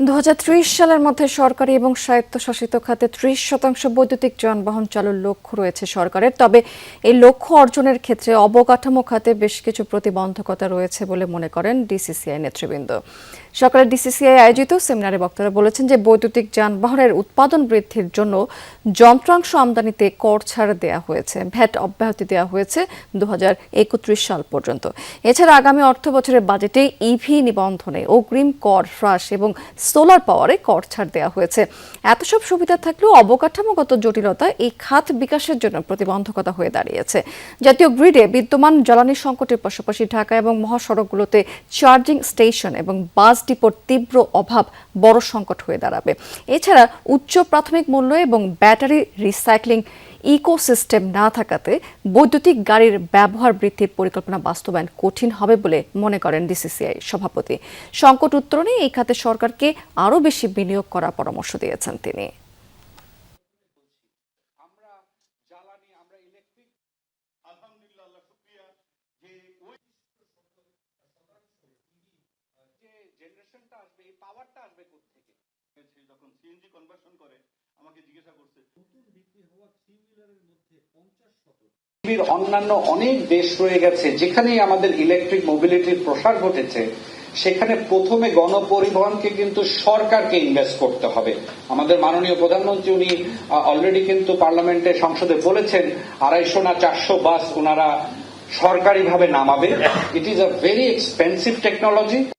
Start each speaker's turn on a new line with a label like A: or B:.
A: 2030 সালের মধ্যে সরকারি এবং স্বায়ত্তশাসিত খাতে 30% বৈদ্যুতিক যানবাহন চালুর লক্ষ্য রয়েছে সরকারের। তবে এই লক্ষ্য অর্জনের ক্ষেত্রে অবকাঠামো খাতে বেশ কিছু প্রতিবন্ধকতা রয়েছে বলে মনে করেন ডিসিসিআই নেতৃবৃন্দ। সকালে ডিসিসিআই আয়োজিত সেমিনারে বক্তারা বলেছেন যে বৈদ্যুতিক যানবাহনের উৎপাদন বৃদ্ধির জন্য যন্ত্রাংশ আমদানিতে কর ছাড় দেওয়া হয়েছে, ভ্যাট অব্যাহতি দেওয়া হয়েছে 2031 সাল পর্যন্ত। এছাড়া আগামী অর্থ বছরের বাজেটে ইভি নিবন্ধনে অগ্রিম কর হ্রাস এবং সোলার পাওয়ারে কর ছাড় দেওয়া হয়েছে। এত সব সুবিধা থাকলেও অবকাঠামোগত জটিলতা এই খাত বিকাশের জন্য প্রতিবন্ধকতা হয়ে দাঁড়িয়েছে। জাতীয় গ্রিডে বিদ্যমান জ্বালানি সংকটের পাশাপাশি ঢাকা এবং মহাসড়কগুলোতে চার্জিং স্টেশন এবং বাস ডিপোর তীব্র অভাব বড় সংকট হয়ে দাঁড়াবে। এছাড়া উচ্চ প্রাথমিক মূল্য এবং ব্যাটারি রিসাইক্লিং ইকোসিস্টেম না থাকাতে বৈদ্যুতিক গাড়ির ব্যবহার বৃদ্ধির পরিকল্পনা বাস্তবায়ন কঠিন হবে বলে মনে করেন ডিসিসিআই সভাপতি। সংকট উত্তরণে এই খাতে সরকারকে আরও বেশি বিনিয়োগ করার পরামর্শ দিয়েছেন তিনি।
B: যখন সিএনজি কনভার্সন করে আমাকে জিজ্ঞাসা করছে নতুন বিক্রি হওয়া থ্রি হুইলারের মধ্যে 50% অন্যান্য অনেক দেশ রয়ে গেছে যেখানে আমাদের ইলেকট্রিক মোবিলিটির প্রসার ঘটেছে, সেখানে প্রথমে গণপরিবহনকে কিন্তু সরকারকে ইনভেস্ট করতে হবে। আমাদের মাননীয় প্রধানমন্ত্রী উনি অলরেডি কিন্তু পার্লামেন্টে সংসদে বলেছেন 250 না 400 বাস ওনারা সরকারিভাবে নামাবে। It is a very expensive technology.